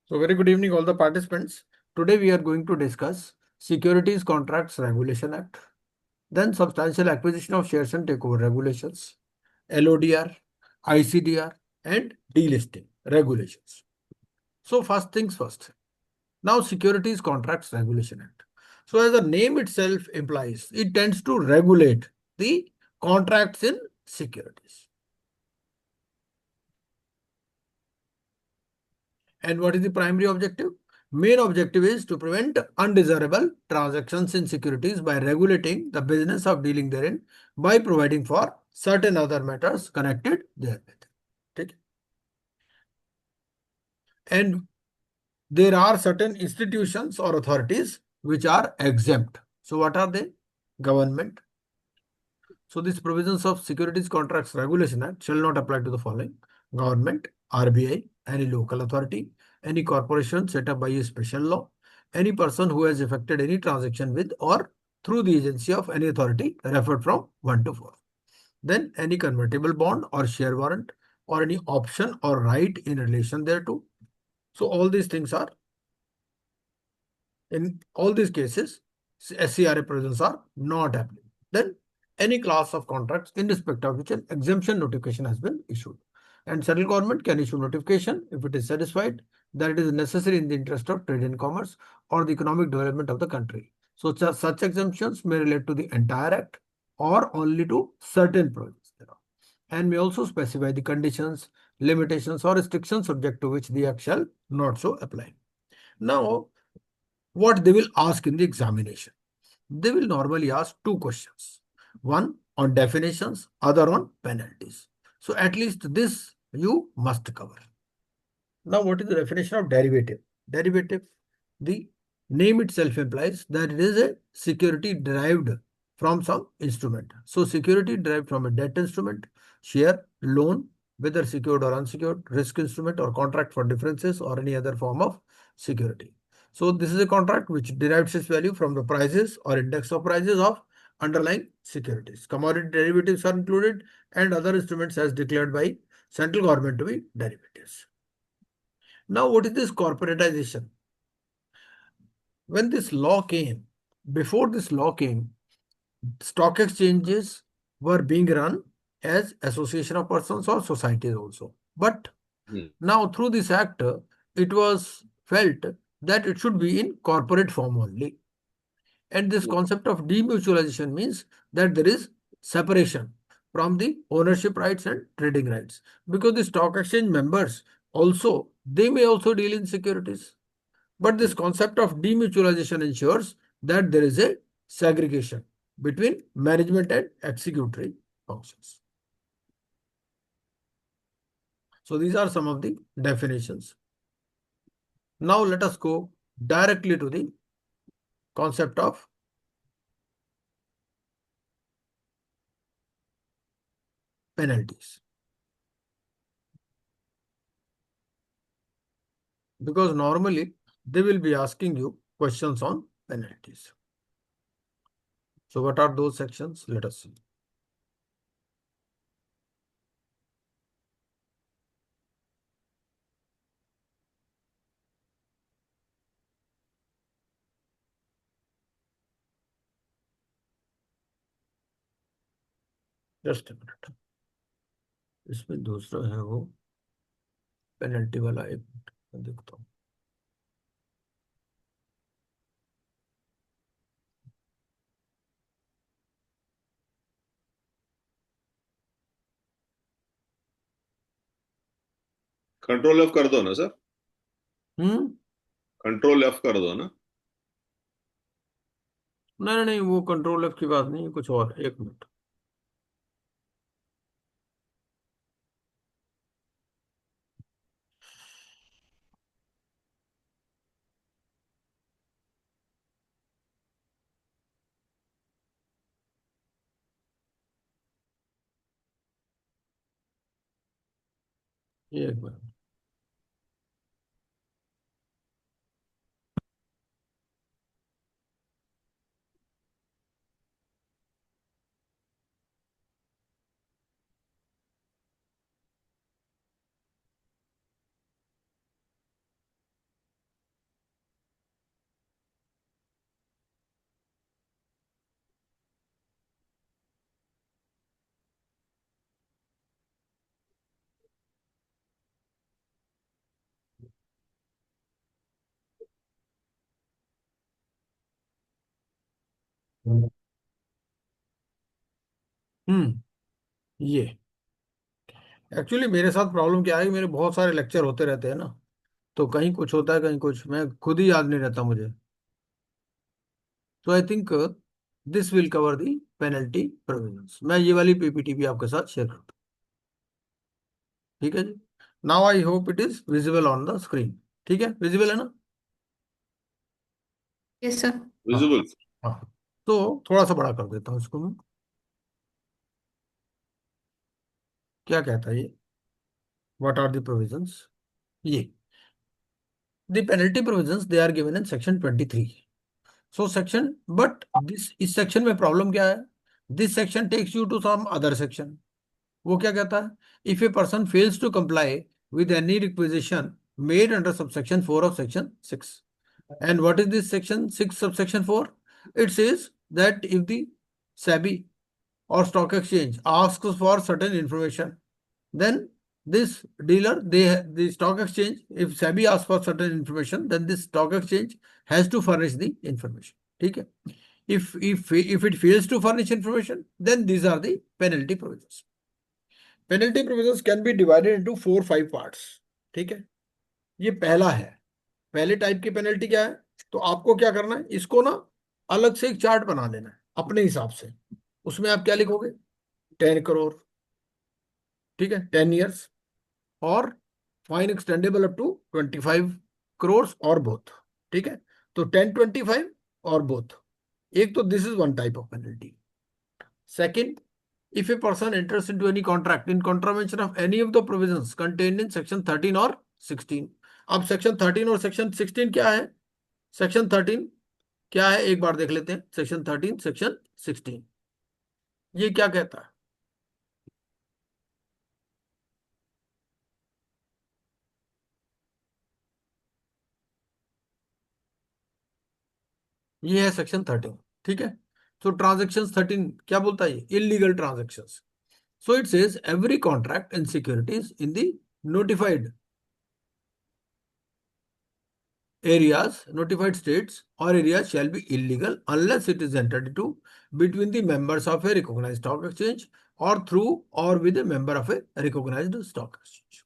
So very good evening all the participants. Today we are going to discuss Securities Contracts Regulation Act, then Substantial Acquisition of Shares and Takeover Regulations, LODR, ICDR and delisting regulations. So first things first. Now Securities Contracts Regulation Act. So as the name itself implies, it tends to regulate the contracts in securities. And what is the primary objective? Main objective is to prevent undesirable transactions in securities by regulating the business of dealing therein by providing for certain other matters connected therewith. Okay. And there are certain institutions or authorities which are exempt. So what are they? Government. So these provisions of Securities Contracts Regulation Act shall not apply to the following: government, RBI, any local authority, any corporation set up by a special law, any person who has effected any transaction with or through the agency of any authority referred from 1 to 4. Then any convertible bond or share warrant or any option or right in relation thereto. So all these things are, in all these cases, SCRA provisions are not applicable. Then any class of contracts in respect of which an exemption notification has been issued. And central government can issue notification if it is satisfied that it is necessary in the interest of trade and commerce or the economic development of the country. So such exemptions may relate to the entire act or only to certain provisions thereof, and may also specify the conditions, limitations or restrictions subject to which the act shall not so apply. Now, what they will ask in the examination? They will normally ask two questions. One on definitions, other on penalties. So at least this you must cover. Now, what is the definition of derivative? Derivative, the name itself implies that it is a security derived from some instrument. So security derived from a debt instrument, share, loan, whether secured or unsecured, risk instrument or contract for differences or any other form of security. So this is a contract which derives its value from the prices or index of prices of underlying securities. Commodity derivatives are included and other instruments as declared by central government to be derivatives. Now, what is this corporatization? When this law came, before this law came, stock exchanges were being run as association of persons or societies also. But Hmm. now through this act, it was felt that it should be in corporate form only. And this Hmm. concept of demutualization means that there is separation from the ownership rights and trading rights, because the stock exchange members also, they may also deal in securities. But this Hmm. concept of demutualization ensures that there is a segregation between management and executory functions. So these are some of the definitions. Now let us go directly to the concept of penalties. Because normally they will be asking you questions on penalties. So what are those sections? Let us see. Just a minute. इसमें दूसरा है वो penalty वाला, एक minute मैं देखता हूँ. Control F कर दो ना सर. हम्म. कंट्रोल एफ कर दो ना. नहीं नहीं, वो कंट्रोल एफ की बात नहीं है, कुछ और. एक मिनट. एक मिनट. हम्म ये एक्चुअली मेरे साथ प्रॉब्लम क्या है कि मेरे बहुत सारे लेक्चर होते रहते हैं ना, तो कहीं कुछ होता है कहीं कुछ, मैं खुद ही याद नहीं रहता मुझे। तो I think this will cover the penalty provisions. मैं ये वाली पीपीटी भी आपके साथ शेयर करता हूँ। ठीक है जी। Now I hope it is visible on the screen. ठीक है, विजिबल है ना? Yes sir. हाँ। विजिबल। हाँ, तो थोड़ा सा बड़ा कर देता हूँ इसको मैं। क्या कहता है ये? What are the provisions? ये the penalty provisions they are given in section 23। So section, but this, इस सेक्शन में प्रॉब्लम क्या है? This section takes you to some other section. वो क्या कहता है? If a person fails to comply with any requisition made under subsection 4 of section 6। And what is this section 6 subsection 4? It says that if the SEBI or stock exchange asks for certain information, then this dealer, the stock exchange, if SEBI asks for certain information, then this stock exchange has to furnish the information. ठीक है? If it fails to furnish information, then these are the penalty provisions. Penalty provisions can be divided into 4-5 parts. ठीक है? ये पहला है। पहले type की penalty क्या है? तो आपको क्या करना है, इसको ना अलग से एक चार्ट बना लेना है अपने हिसाब से। उसमें आप क्या लिखोगे? 10 करोड़, ठीक है, 10 years, और fine extendable up to 25 crore और बोथ। ठीक है, तो 10, 25 और बोथ। एक तो this is one type of penalty. Second, if a person enters into any contract in contravention of any of the provisions contained in section 13 or 16। अब section 13 और section 16 क्या है? सेक्शन 13 क्या है एक बार देख लेते हैं। सेक्शन 13, सेक्शन 16, ये क्या कहता है? ये है सेक्शन 13। ठीक है, तो ट्रांजेक्शन 13 क्या बोलता है? Illegal transaction. So it says every contract in securities in the notified areas, notified states or areas shall be illegal unless it is entered into between the members of a recognized stock exchange or through or with a member of a recognized stock exchange।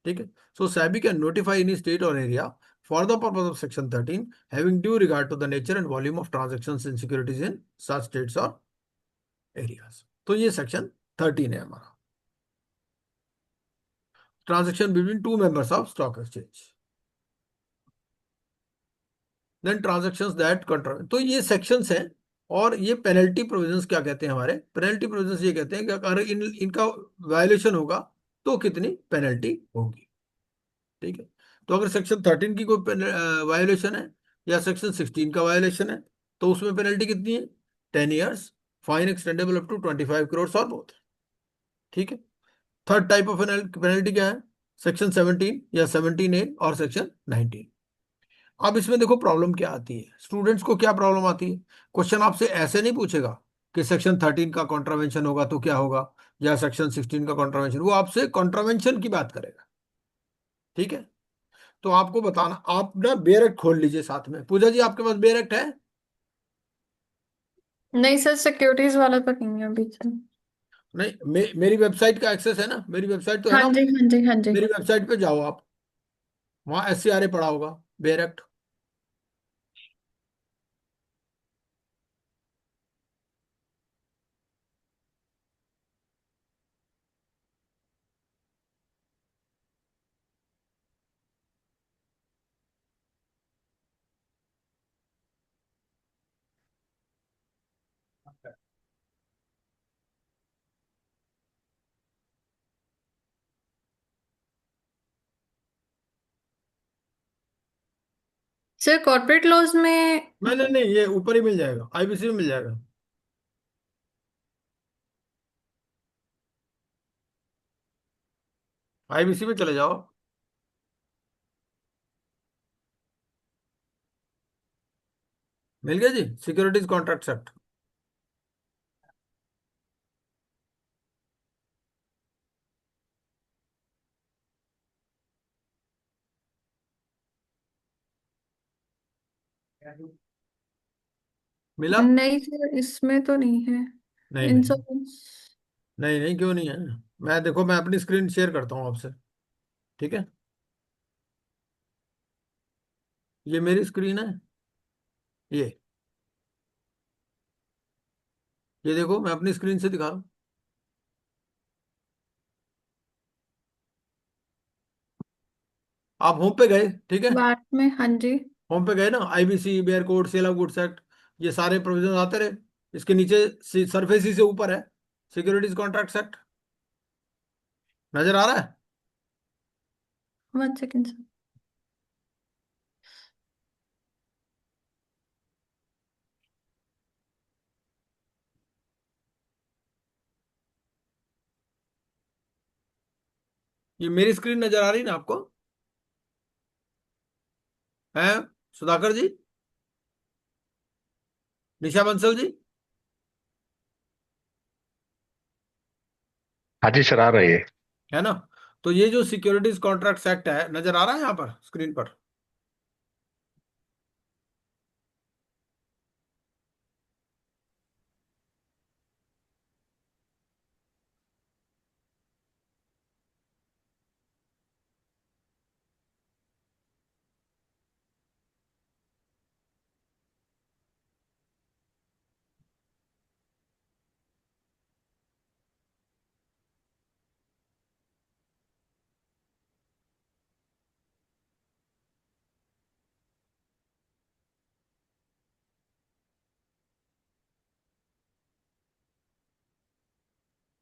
ठीक है, so SEBI can notify any state or area for the purpose of section 13 having due regard to the nature and volume of transactions in securities in such states or areas। तो ये section 13 है हमारा, transaction between two members of stock exchange. Then transactions that control, तो ये sections हैं। और ये penalty provisions क्या कहते हैं? हमारे पेनल्टी प्रोविजंस ये कहते हैं कि अगर इनका वायलेशन होगा तो कितनी पेनल्टी होगी। ठीक है, तो अगर सेक्शन 13 की कोई वायलेशन है या सेक्शन 16 का वायलेशन है तो उसमें पेनल्टी कितनी है? 10 years, fine extendable up to 25 crore और बोथ। ठीक है, थर्ड टाइप ऑफ पेनल्टी क्या है? सेक्शन 17 या 17A और सेक्शन 19। अब इसमें देखो प्रॉब्लम क्या आती है, स्टूडेंट्स को क्या प्रॉब्लम आती है? क्वेश्चन आपसे ऐसे नहीं पूछेगा कि सेक्शन 13 का कॉन्ट्रावेंशन होगा तो क्या होगा, या सेक्शन 16 का कॉन्ट्रावेंशन। वो आपसे कॉन्ट्रावेंशन की बात करेगा। ठीक है, तो आपको बताना, आप ना बेयर खोल लीजिए साथ में। पूजा जी, आपके पास बेयर है? नहीं सर, सिक्योरिटीज वाला तो नहीं है अभी सर। नहीं, मेरी वेबसाइट का एक्सेस है ना? मेरी वेबसाइट तो है हाँ ना? जी, हाँ जी, हाँ जी। मेरी वेबसाइट पे जाओ आप, वहां SCRA पड़ा होगा, bare act. Sir corporate laws में। नहीं नहीं नहीं, ये ऊपर ही मिल जाएगा, IBC में मिल जाएगा। IBC में चले जाओ। मिल गया जी, सिक्योरिटीज कॉन्ट्रैक्ट एक्ट। मिला? नहीं सर, इसमें तो नहीं है नहीं नहीं इंश्योरेंस। नहीं नहीं, क्यों नहीं है? मैं देखो, मैं अपनी स्क्रीन शेयर करता हूँ आपसे, ठीक है? ये मेरी स्क्रीन है, ये देखो, मैं अपनी स्क्रीन से दिखा रहा हूँ। आप होम पे गए, ठीक है? बात में, हाँ जी। होम पे गए ना, IBC, bare code, sale of goods act, ये सारे प्रोविजन आते रहे। इसके नीचे सरफेस ही से ऊपर है सिक्योरिटीज कॉन्ट्रैक्ट एक्ट, नजर आ रहा है? 1 सेकेंड सर। ये मेरी स्क्रीन नजर आ रही ना आपको? है सुधाकर जी, निशा बंसल जी? हाँ जी सर, आ रही है। है ना? तो ये जो सिक्योरिटीज कॉन्ट्रैक्ट एक्ट है, नजर आ रहा है यहाँ पर स्क्रीन पर?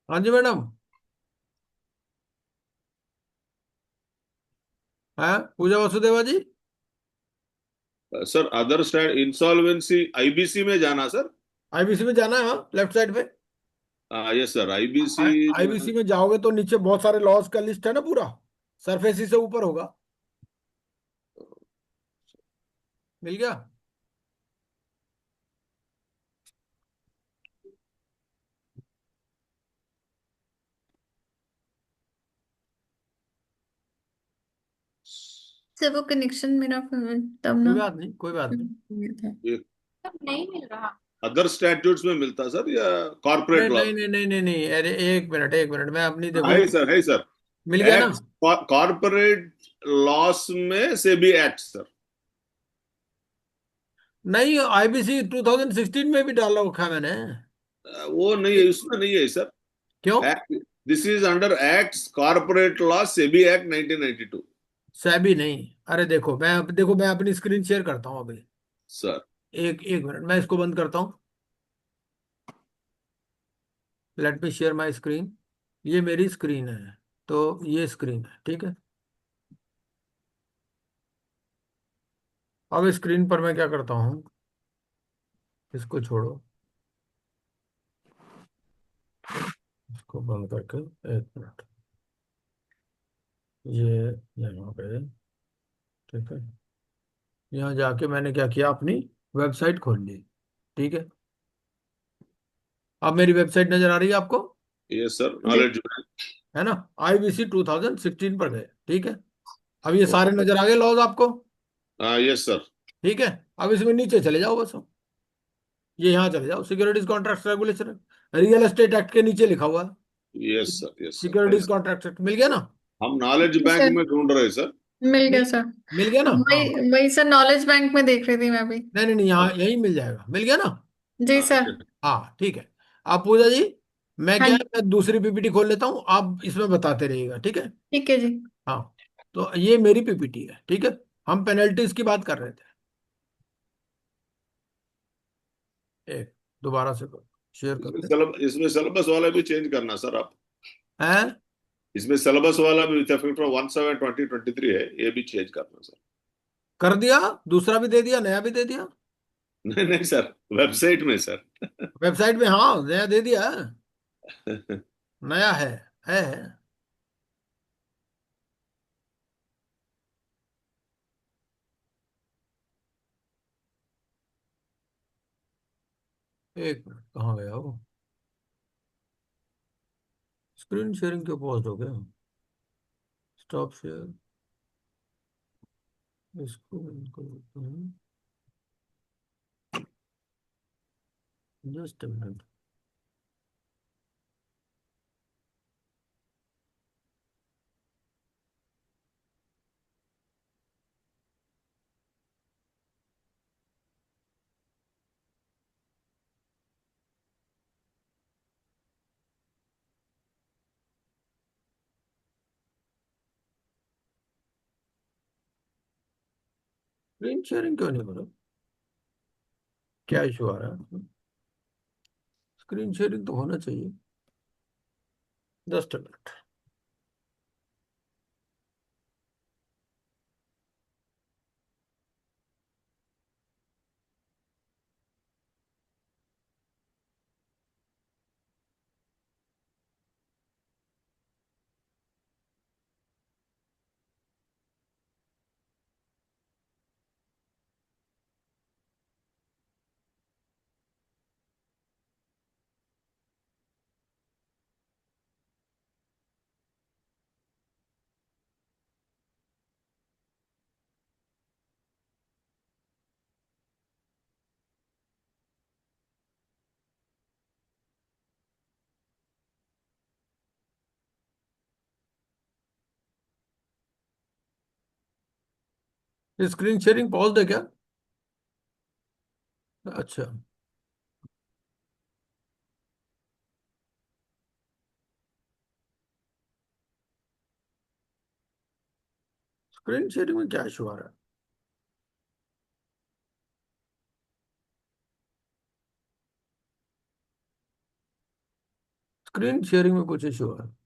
हाँ जी मैडम। है Pooja Vasudeva ji? Sir other stand insolvency IBC में जाना सर। आईबीसी में जाना है, हाँ, लेफ्ट साइड पे। यस सर, आईबीसी जो है। आईबीसी में जाओगे तो नीचे बहुत सारे लॉज का लिस्ट है ना पूरा, सरफेस ही से ऊपर होगा। मिल गया? सर वो कनेक्शन मेरा तब कोई ना बात नहीं, कोई बात नहीं। नहीं मिल रहा। अदर स्टैट्यूट्स में मिलता सर या अरे कॉर्पोरेट लॉ? नहीं नहीं नहीं नहीं नहीं, अरे एक मिनट, एक मिनट, मैं अपनी देखो। है सर, है सर। मिल गया ना? एक्ट कॉर्पोरेट लॉस में से भी एक्ट सर। नहीं, आईबीसी 2016 में भी डाला रखा है मैंने। वो नहीं है, उसमें नहीं है सर। क्यों? This is under act corporate law SEBI act 1992 SEBI नहीं। अरे देखो, मैं अपनी स्क्रीन शेयर करता हूँ अभी। सर। एक एक मिनट, मैं इसको बंद करता हूँ। Let me share my screen. ये मेरी स्क्रीन है, तो ये स्क्रीन है, ठीक है? अब स्क्रीन पर मैं क्या करता हूँ, इसको छोड़ो, इसको बंद करके, एक मिनट, ये यहाँ पे, ठीक है? यहाँ जाके मैंने क्या किया, अपनी वेबसाइट खोल ली, ठीक है? अब मेरी वेबसाइट नजर आ रही है आपको? यस सर, जी। नॉलेज। है ना? आईबीसी 2016 पर गए, ठीक है? अब ये सारे ओके। नजर आ गए लॉज आपको, यस सर। ठीक है? अब इसमें नीचे चले जाओ बस, ये यहाँ चले जाओ, securities contract regulation, real estate act के नीचे लिखा हुआ यस है सर, यस सर, है सिक्योरिटीज सर। Contract act. मिल गया ना? हम नॉलेज जी बैंक सर, में ढूंढ रहे हैं सर। मिल गया मिल सर। मिल गया ना? हाँ। वही वही सर, नॉलेज बैंक में देख रही थी मैं भी। नहीं नहीं नहीं, यहाँ हाँ, यही मिल जाएगा, मिल गया ना? जी सर। ओके। हाँ ठीक है। आप पूजा जी, मैं हाँ क्या है, जी, मैं दूसरी पीपीटी खोल लेता हूँ, आप इसमें बताते रहिएगा, ठीक है? ठीक है जी। हाँ, तो ये मेरी पीपीटी है, ठीक है? हम पेनल्टीज की बात कर रहे थे। एक दोबारा से शेयर करते इसमें सिलेबस वाला भी चेंज करना सर आप। हैं। इसमें सिलेबस वाला भी विथ इफेक्ट फ्रॉम 1/7/2023 है, ये भी चेंज करना सर। कर दिया, दूसरा भी दे दिया, नया भी दे दिया। नहीं नहीं सर, वेबसाइट में सर। वेबसाइट में, हाँ, नया दे दिया है, नया है। एक मिनट, कहाँ गया वो? स्क्रीन शेयरिंग क्यों पॉज हो गया? स्टॉप शेयर, इसको बंद कर देते हैं। Just a minute. Screen sharing क्यों नहीं हो रहा? क्या इशू आ रहा है? स्क्रीन शेयरिंग तो होना चाहिए। Just a minute. Screen sharing pause दे क्या? अच्छा। स्क्रीन शेयरिंग में क्या इशू आ रहा है? स्क्रीन शेयरिंग में कुछ इशू आ रहा है।